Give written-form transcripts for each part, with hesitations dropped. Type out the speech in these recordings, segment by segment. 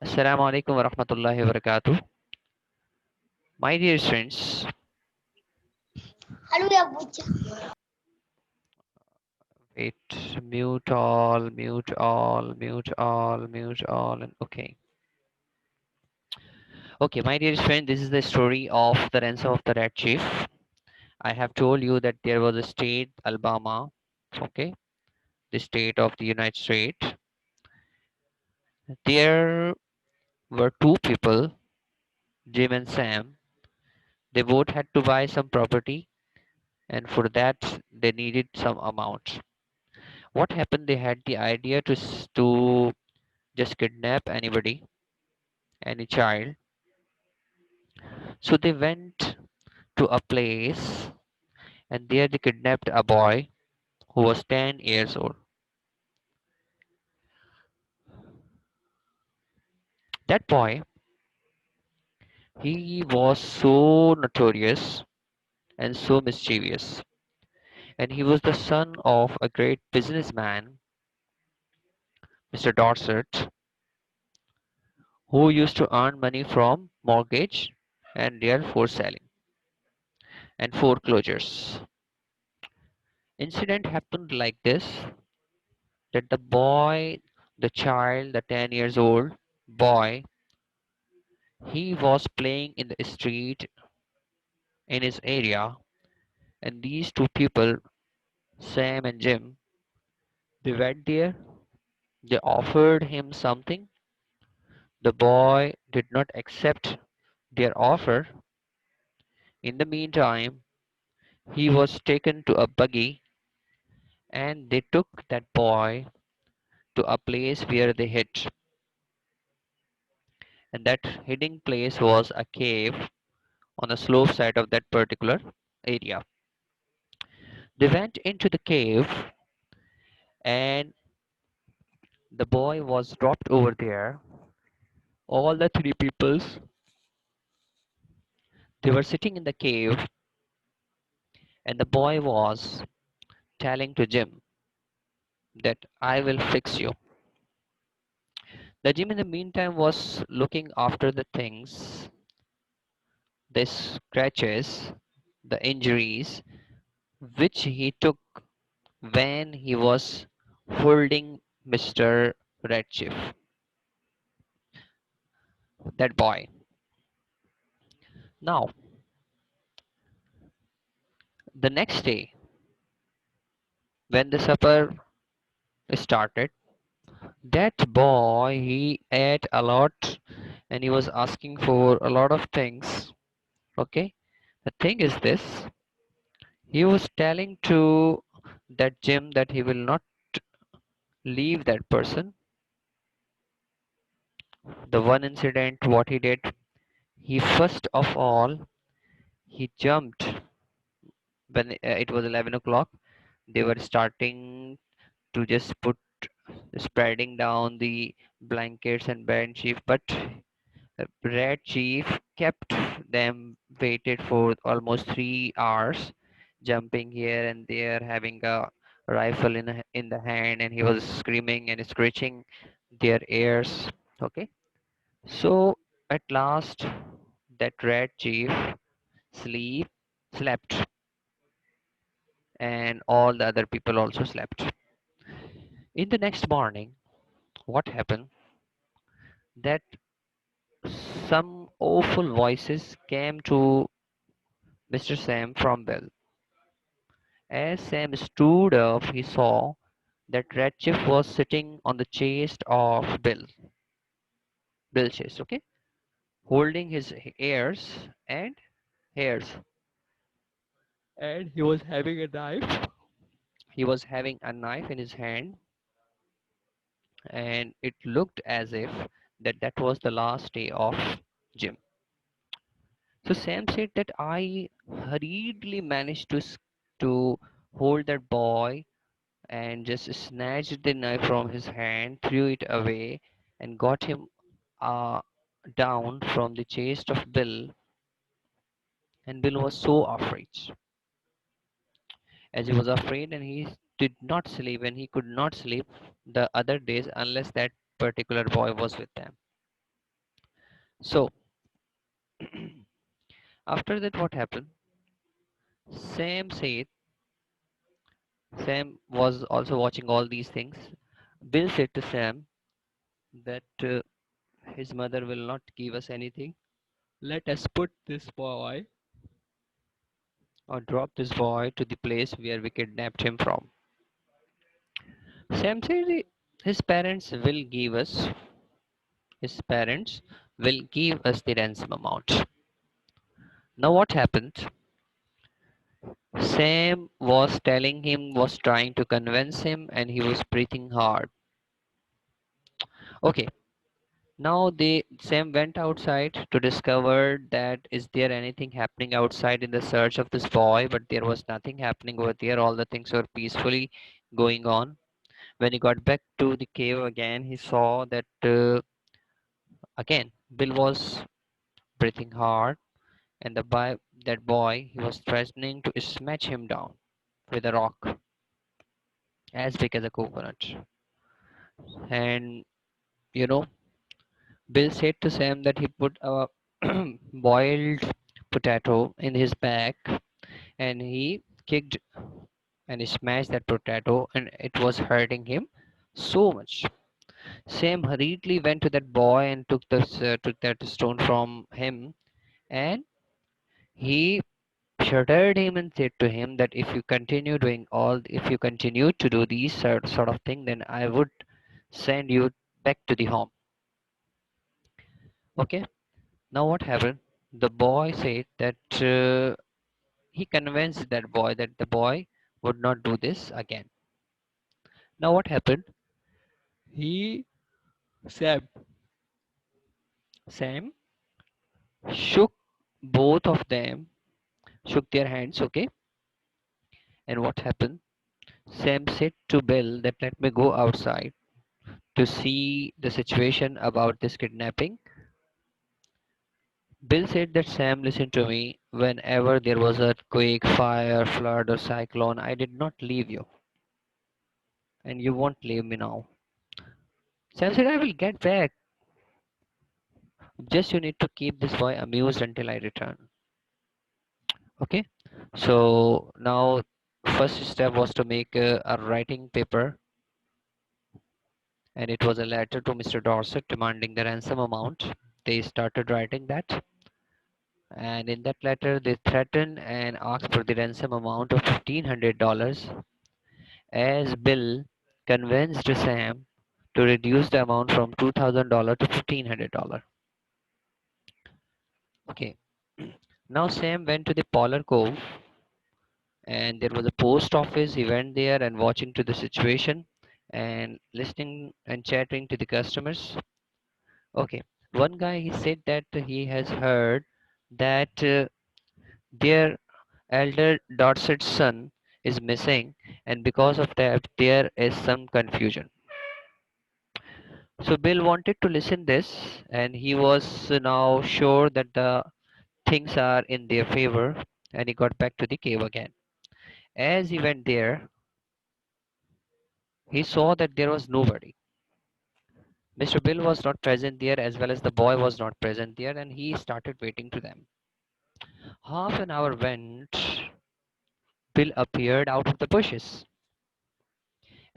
Assalamu alaikum wa rahmatullahi wa barakatuh. My dear friends, Hello, ya boccia. wait, mute all, mute all, mute all, mute all, and okay. Okay, my dear friend, this is the story of the ransom of the Red Chief. I have told you that there was a state, Alabama, okay, the state of the United States. There were two people, Jim and Sam. They both had to buy some property, and for that, they needed some amount. What happened? They had the idea to just kidnap anybody, any child. So they went to a place and there they kidnapped a boy who was 10 years old. That boy, he was so notorious and so mischievous. And he was the son of a great businessman, Mr. Dorset, who used to earn money from mortgage and therefore selling and foreclosures. Incident happened like this that the boy, the child, the 10 years old boy, he was playing in the street in his area, and these two people, Sam and Jim, they went there. They offered him something. The boy did not accept their offer. In the meantime, he was taken to a buggy and they took that boy to a place where they hid. And that hiding place was a cave on the slope side of that particular area. They went into the cave and the boy was dropped over there. All the three peoples, they were sitting in the cave and the boy was telling to Jim that I will fix you. The Jim in the meantime was looking after the things, the scratches, the injuries which he took when he was holding Mr. Redchief, that boy. Now, the next day, when the supper started, that boy he ate a lot and he was asking for a lot of things. Okay, the thing is this, he was telling to that Jim that he will not leave that person. The one incident, what he did, he first of all he jumped when it was 11 o'clock. They were starting to just put spreading down the blankets and bed sheet, but Red Chief kept them waited for almost 3 hours, jumping here and there, having a rifle in the hand, and he was screaming and screeching their ears. Okay, so at last, that Red Chief sleep slept, and all the other people also slept. In the next morning, what happened? That some awful voices came to Mr. Sam from Bill. As Sam stood up, he saw that Redchief was sitting on the chest of Bill chest, okay, holding his ears and hairs, and he was having a knife. He was having a knife in his hand, and it looked as if that was the last day of Jim. So Sam said that I hurriedly managed to hold that boy and just snatched the knife from his hand, threw it away, and got him uh, down from the chest of Bill. And Bill was so afraid, as he was afraid, and he did not sleep, and he could not sleep the other days unless that particular boy was with them. So after that, what happened? Sam said, Sam was also watching all these things. Bill said to Sam that his mother will not give us anything. Let us put this boy or drop this boy to the place where we kidnapped him from. Sam said his parents will give us his parents will give us the ransom amount. Now what happened? Sam was telling him, was trying to convince him, and he was breathing hard. Okay, now they Sam went outside to discover that is there anything happening outside in the search of this boy, but there was nothing happening over there. All the things were peacefully going on. When he got back to the cave again, he saw that again Bill was breathing hard, and that boy he was threatening to smash him down with a rock as big as a coconut. And you know, Bill said to Sam that he put a boiled potato in his bag and he kicked and he smashed that potato and it was hurting him so much. Sam hurriedly went to that boy and took that stone from him, and he shuddered him and said to him that if you continue to do these sort of thing, then I would send you back to the home. Okay. Now what happened? The boy said that he convinced that boy that the boy would not do this again. Now what happened? He Sam Sam shook both of them, shook their hands, okay? And what happened? Sam said to Bill that let me go outside to see the situation about this kidnapping. Bill said that Sam, listen to me. Whenever there was a quake, fire, flood, or cyclone, I did not leave you, and you won't leave me now. Sam said, I will get back. Just you need to keep this boy amused until I return. Okay. So now, first step was to make a writing paper, and it was a letter to Mr. Dorset demanding the ransom amount. They started writing that, and in that letter, they threatened and asked for the ransom amount of $1,500 as Bill convinced Sam to reduce the amount from $2,000 to $1,500. Okay. Now Sam went to the Polar Cove and there was a post office. He went there and watching to the situation and listening and chatting to the customers. Okay. One guy he said that he has heard that their elder Dorset's son is missing and because of that there is some confusion. So Bill wanted to listen this and he was now sure that the things are in their favor and he got back to the cave again. As he went there, he saw that there was nobody. Mr. Bill was not present there as well as the boy was not present there and he started waiting to them. Half an hour went. Bill appeared out of the bushes.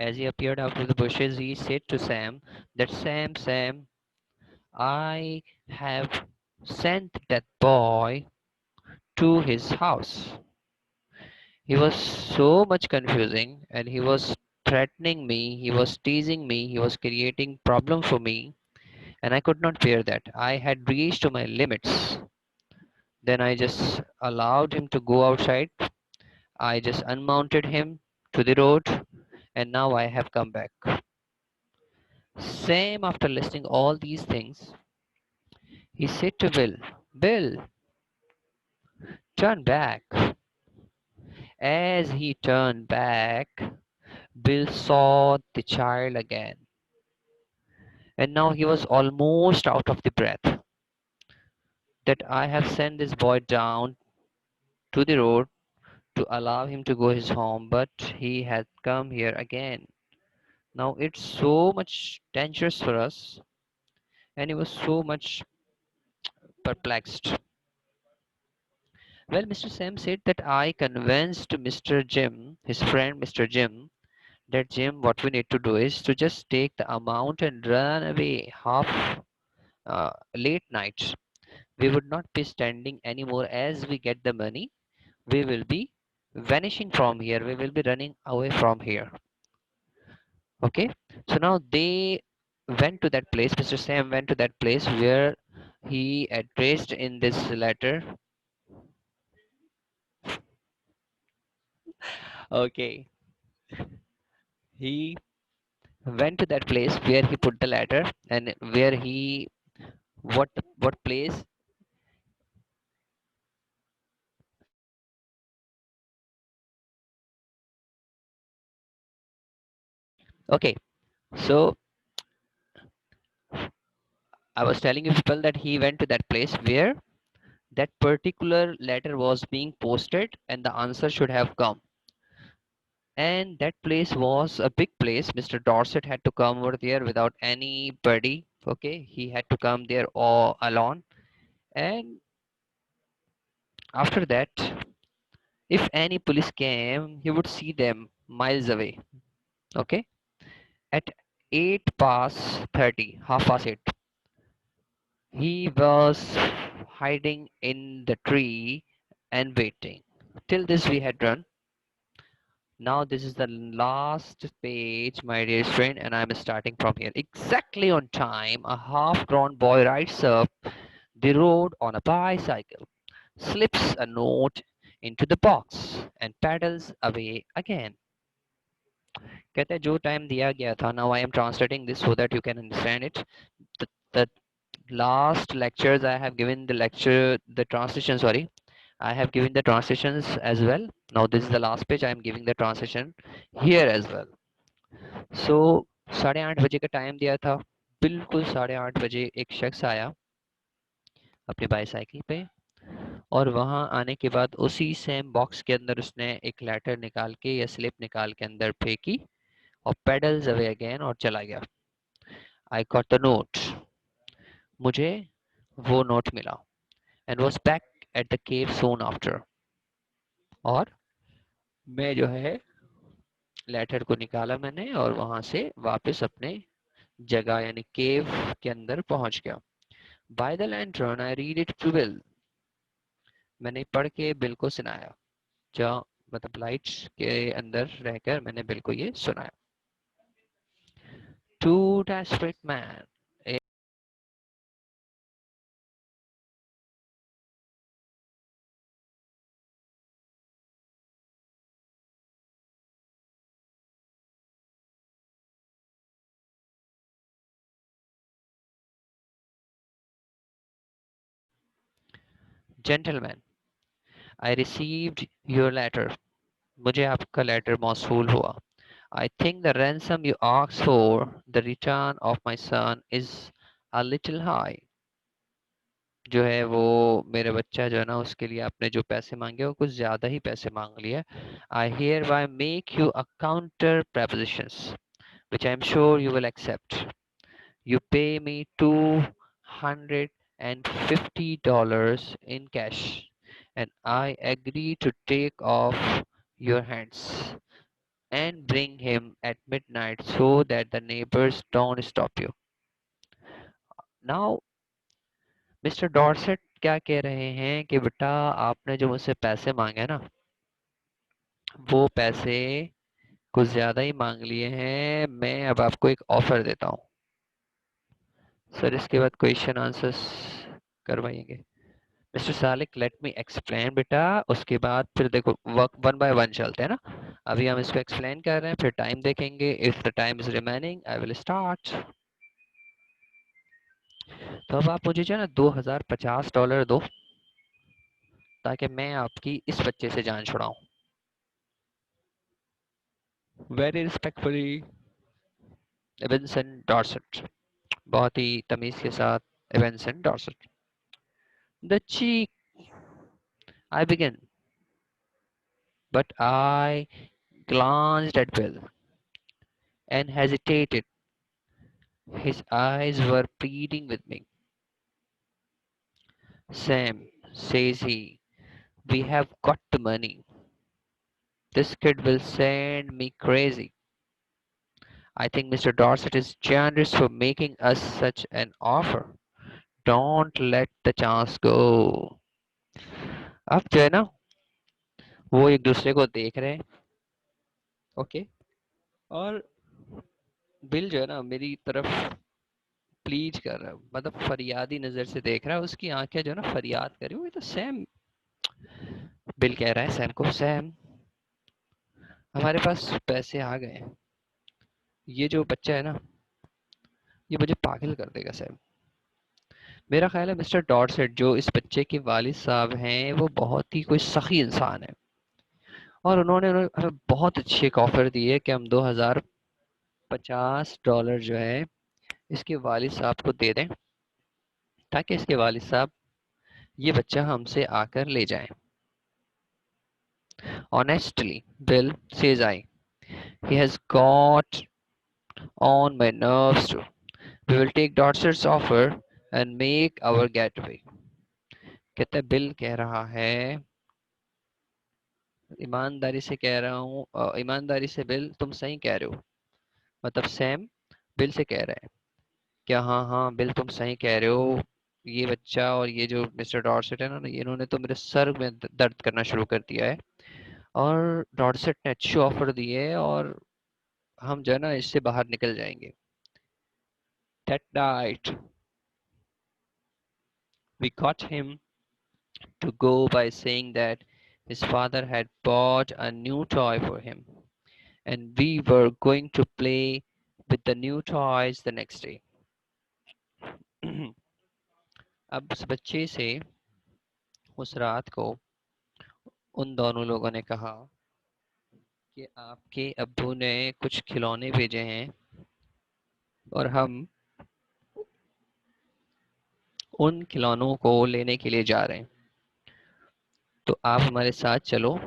As he appeared out of the bushes, he said to Sam that Sam, I have sent that boy to his house. He was so much confusing and he was threatening me, he was teasing me, he was creating problem for me and I could not bear that. I had reached to my limits. Then I just allowed him to go outside. I just unmounted him to the road and now I have come back. Sam, after listening all these things, he said to Bill, turn back. As he turned back, Bill saw the child again. And now he was almost out of the breath. That I have sent this boy down to the road to allow him to go his home, but he had come here again. Now it's so much dangerous for us, and he was so much perplexed. Well, Mr. Sam said that I convinced Mr. Jim, his friend Mr. Jim, that Jim, what we need to do is to just take the amount and run away half late nights. We would not be standing anymore as we get the money. We will be vanishing from here. We will be running away from here. Okay. So now they went to that place. Mr. Sam went to that place where he addressed in this letter. Okay. He went to that place where he put the letter and where he what place. Okay. So I was telling you people that he went to that place where that particular letter was being posted and the answer should have come. And that place was a big place. Mr. Dorset had to come over there without anybody. Okay, he had to come there all alone. And after that, if any police came, he would see them miles away. Okay, at 8 past 30, half past 8, he was hiding in the tree and waiting. Till this we had run. Now this is the last page, my dear friend, and I'm starting from here. Exactly on time, a half-grown boy rides up the road on a bicycle, slips a note into the box, and pedals away again. कहते हैं जो time दिया गया था. Now I am translating this so that you can understand it. The last lectures I have given the lecture, the translation. Sorry, I have given the translations as well. Now this is the last page. I am giving the translation here as well. सो 8:30 का time दिया था. बिल्कुल 8:30 एक शख्स आया अपनी bicycle पे और वहां आने के बाद उसी सेम बॉक्स के अंदर उसने एक लेटर निकाल के या स्लिप निकाल के अंदर फेंकी और पेडल्स अवे अगेन और चला गया. I got the note. मुझे वो नोट मिला and was back at the cave soon after. और मैं जो है लेटर को निकाला मैंने और वहां से वापस अपने जगह यानी केव के अंदर पहुंच गया. By the lantern, I read it to Bill. मैंने पढ़ के बिल को सुनाया. जहाँ मतलब लाइट्स के अंदर रहकर मैंने बिल को ये सुनाया. Two desperate men. A gentleman. I received your letter. मुझे आपका लेटर मौसूल हुआ. I think the ransom you asked for the return of my son is a little high. जो है वो मेरे बच्चा जो है ना उसके लिए आपने जो पैसे मांगे वो कुछ ज्यादा ही पैसे मांग लिए. I hereby make you a counter prepositions which I am sure you will accept. You pay me $250 in cash, and I agree to take off your hands and bring him at midnight so that the neighbors don't stop you. Now, mister Dorset क्या कह रहे हैं कि बेटा आपने जो मुझसे पैसे मांगे ना वो पैसे कुछ ज्यादा ही मांग लिए हैं. मैं अब आपको एक ऑफर देता हूँ. सर इसके बाद क्वेश्चन आंसर्स करवाएंगे. Mister Salik let me explain बेटा. उसके बाद फिर देखो वर्क वन बाय वन चलते हैं ना. अभी हम इसको एक्सप्लेन कर रहे हैं फिर टाइम देखेंगे. If the time is remaining I will start. तो अब आप मुझे जो है ना $2050 दो ताकि मैं आपकी इस बच्चे से जान छुड़ाऊं. Very respectfully Evinson Dorset. बहुत ही तमीज के साथ Evinson Dorset. The cheek I begin but I glanced at Bill and hesitated. His eyes were pleading with me. Sam, says he, we have got the money. This kid will send me crazy. I think Mr. Dorset is generous for making us such an offer. Don't let the chance go. अब जो है ना वो एक दूसरे को देख रहे हैं, ओके, और बिल जो है ना मेरी तरफ प्लीज कर रहा है, मतलब फरियादी नजर से देख रहा है, उसकी आंखें जो है ना फरियाद कर रही है। तो सैम, बिल कह रहा है सैम को, सैम हमारे पास पैसे आ गए हैं, ये जो बच्चा है ना ये मुझे पागल कर देगा सैम। मेरा ख्याल है मिस्टर डॉटसेट जो इस बच्चे के वालिद साहब हैं वो बहुत ही कोई सखी इंसान है, और उन्होंने उन्हें हमें बहुत अच्छी एक ऑफर दी है कि हम $2050 जो है इसके वालिद साहब को दे दें, ताकि इसके वालिद साहब ये बच्चा हमसे आकर ले जाएं। Honestly, Bill, says I, he has got on my nerves too. We will take Dorset's offer and make our getaway. कहते हैं बिल कह रहा है, ईमानदारी से कह रहा हूँ, ईमानदारी से बिल तुम सही कह रहे हो। मतलब सैम बिल से कह रहा है क्या, हाँ हाँ बिल तुम सही कह रहे हो, ये बच्चा और ये जो मिस्टर डॉर्सेट है ना, ये इन्होंने तो मेरे सर में दर्द करना शुरू कर दिया है, और डॉर्सेट ने अच्छी ऑफर दी है और हम जो है ना इससे बाहर निकल जाएंगे। That night we caught him to go by saying that his father had bought a new toy for him, and we were going to play with the new toys the next day. अब उस बच्चे से उस रात को उन दोनों लोगों ने कहा कि आपके अब्बू ने कुछ खिलौने भेजे हैं और हम उन खिलौनों को लेने के लिए जा रहे हैं, तो आप हमारे साथ चलो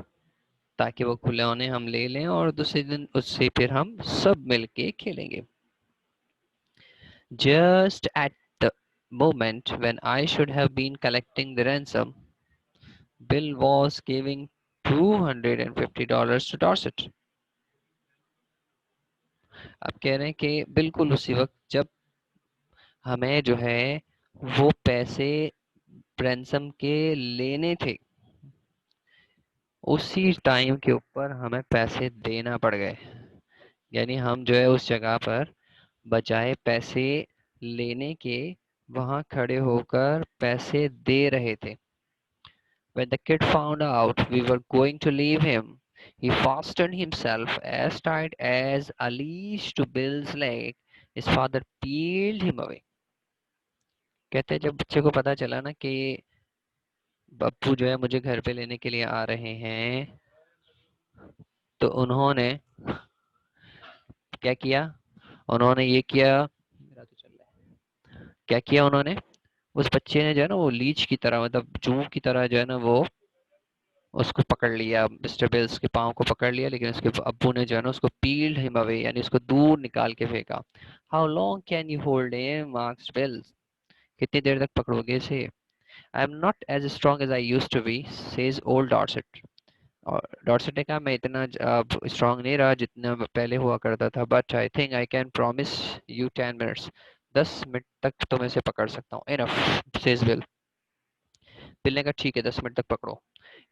ताकि वो खिलौने हम ले लें और दूसरे दिन उससे फिर हम सब मिलके खेलेंगे। Just at the moment when I should have been collecting the ransom, Bill was giving $250 to Dorset. अब कह रहे हैं कि बिल्कुल उसी वक्त जब हमें जो है वो पैसे रैंसम के लेने थे, उसी टाइम के ऊपर हमें पैसे देना पड़ गए। यानी हम जो है उस जगह पर बजाय पैसे लेने के वहां खड़े होकर पैसे दे रहे थे। When the kid found out we were going to leave him, he fastened himself as tight as a leash to Bill's leg. His father peeled him away. कहते हैं जब बच्चे को पता चला ना कि बप्पू जो है मुझे घर पे लेने के लिए आ रहे हैं, तो उन्होंने क्या किया, उन्होंने ये किया, मेरा तो चल रहा है, क्या किया उन्होंने, उस बच्चे ने जो है ना वो लीच की तरह, मतलब जूं की तरह जो है ना वो उसको पकड़ लिया, मिस्टर बिल्स के पाँव को पकड़ लिया, लेकिन उसके अब्बू ने जो है ना उसको पील्ड हिम अवे, यानी उसको दूर निकाल के फेंका। How long can you hold him, asked Bills, कितनी देर तक पकड़ोगे इसे। I am not as strong as I used to be, says old Dorset, और डॉर्सेट ने कहा मैं इतना स्ट्रांग नहीं रहा जितना पहले हुआ करता था, but I think I can promise you 10 minutes, 10 minute तक तुम इसे पकड़ सकता हूँ। Enough, says bill. बिल ने कहा ठीक है 10 मिनट तक पकड़ो।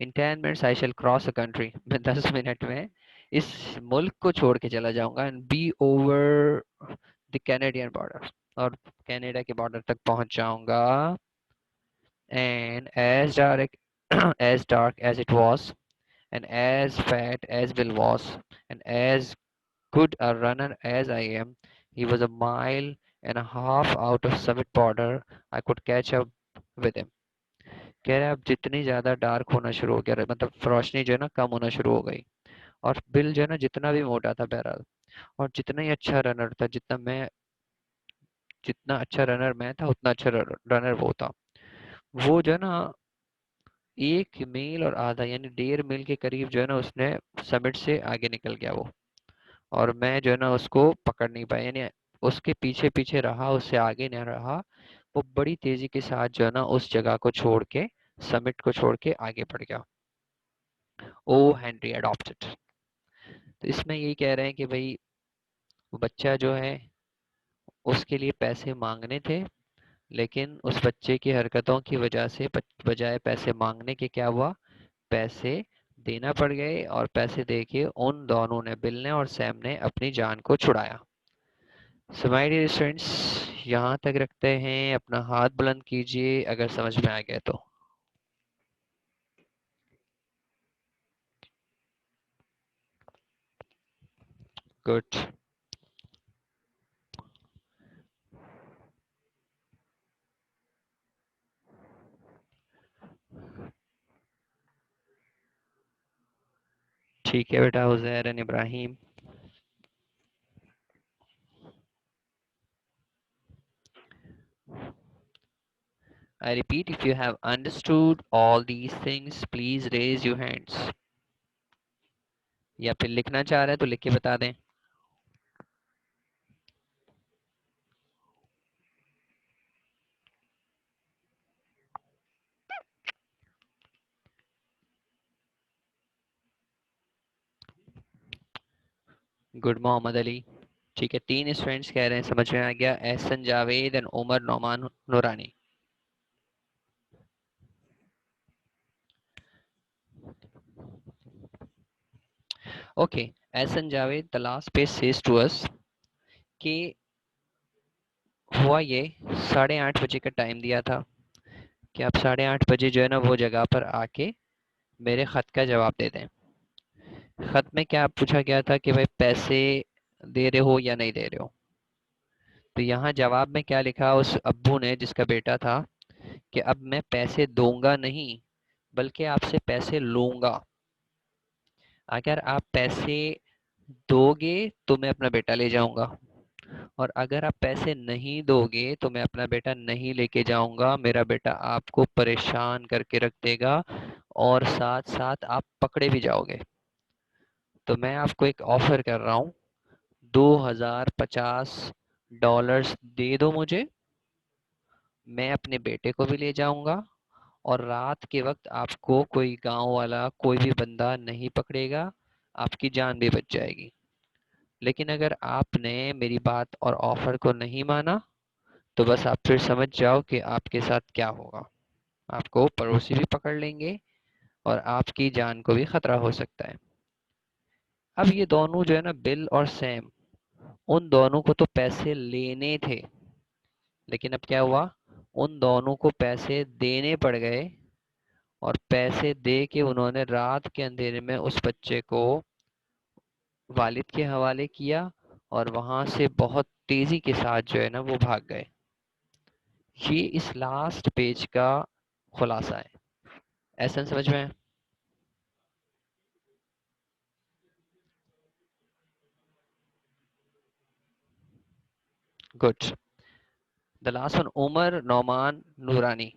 In 10 minutes I shall cross a country, मैं 10 मिनट में इस मुल्क को छोड़ के चला जाऊंगा, and be over the Canadian border, और कनाडा के बॉर्डर तक पहुंच जाऊंगा। And as dark as dark as it was, and as fat as Bill was, and as good a runner as I am, he was a mile and a half out of summit border. I could catch up with him. कह रहा है अब जितनी ज्यादा dark होना शुरू हो गया, मतलब रोशनी जो है ना कम होना शुरू हो गई, और बिल जो है ना जितना भी मोटा था बहरहाल, और जितना ही अच्छा रनर था, जितना अच्छा रनर मैं था उतना अच्छा रनर वो था। वो जो है ना 1 मील और आधा यानी 1.5 मील के करीब जो है ना उसने समिट से आगे निकल गया वो, और मैं जो है ना उसको पकड़ नहीं पाया, यानी उसके पीछे पीछे रहा, उससे आगे नहीं रहा, वो बड़ी तेजी के साथ जो है ना उस जगह को छोड़ के, समिट को छोड़ के आगे बढ़ गया। O Henry adopted. तो इसमें यही कह रहे हैं कि भाई बच्चा जो है उसके लिए पैसे मांगने थे, लेकिन उस बच्चे की हरकतों की वजह से बजाय पैसे मांगने के क्या हुआ, पैसे देना पड़ गए, और पैसे देके उन दोनों ने, बिल ने और सैम ने, अपनी जान को छुड़ाया। सो माय डियर स्टूडेंट्स, यहाँ तक रखते हैं, अपना हाथ बुलंद कीजिए अगर समझ में आ गया तो। गुड। ठीक है बेटा, Uzair and Ibrahim. I repeat, if you have understood all these things, please raise your hands. या फिर लिखना चाह रहे हैं तो लिख के बता दें। गुड मोहम्मद अली। ठीक है, 3 स्टूडेंट्स कह रहे हैं समझ में आ गया, Ahsan Javed and Umar Nauman Noorani. Okay, Ahsan Javed, the last page says to us कि हुआ ये, 8:30 बजे का टाइम दिया था कि आप 8:30 बजे जो है ना वो जगह पर आके मेरे खत का जवाब दे दें। खत में क्या पूछा गया था कि भाई पैसे दे रहे हो या नहीं दे रहे हो। तो यहाँ जवाब में क्या लिखा उस अब्बू ने जिसका बेटा था, कि अब मैं पैसे दूंगा नहीं बल्कि आपसे पैसे लूंगा। अगर आप पैसे दोगे तो मैं अपना बेटा ले जाऊंगा, और अगर आप पैसे नहीं दोगे तो मैं अपना बेटा नहीं लेके जाऊंगा। मेरा बेटा आपको परेशान करके रख देगा और साथ साथ आप पकड़े भी जाओगे। तो मैं आपको एक ऑफर कर रहा हूँ, 2050 डॉलर्स दे दो मुझे, मैं अपने बेटे को भी ले जाऊंगा, और रात के वक्त आपको कोई गांव वाला कोई भी बंदा नहीं पकड़ेगा, आपकी जान भी बच जाएगी। लेकिन अगर आपने मेरी बात और ऑफर को नहीं माना तो बस आप फिर समझ जाओ कि आपके साथ क्या होगा। आपको पड़ोसी भी पकड़ लेंगे और आपकी जान को भी खतरा हो सकता है। अब ये दोनों जो है ना, बिल और सैम, उन दोनों को तो पैसे लेने थे, लेकिन अब क्या हुआ, उन दोनों को पैसे देने पड़ गए, और पैसे दे के उन्होंने रात के अंधेरे में उस बच्चे को वालिद के हवाले किया, और वहां से बहुत तेजी के साथ जो है ना वो भाग गए। ये इस लास्ट पेज का खुलासा है। ऐसा समझ में है? Good. The last one, Umar Nauman Noorani.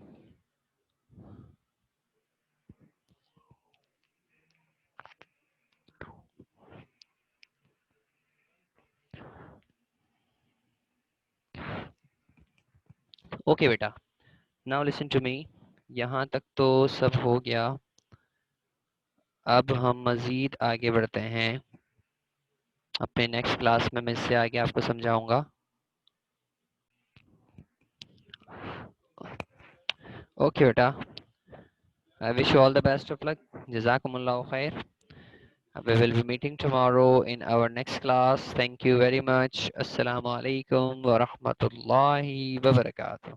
Okay बेटा, नाउ लिसन टू मी। यहाँ तक तो सब हो गया। अब हम मजीद आगे बढ़ते हैं, अपने नेक्स्ट क्लास में मैं इससे आगे आपको समझाऊंगा। ओके बेटा, I wish you all the best of luck. जज़ाकुमुल्लाह खैर। We will be meeting tomorrow in our next class. Thank you very much. Assalamu alaikum wa rahmatullahi wa barakatuh.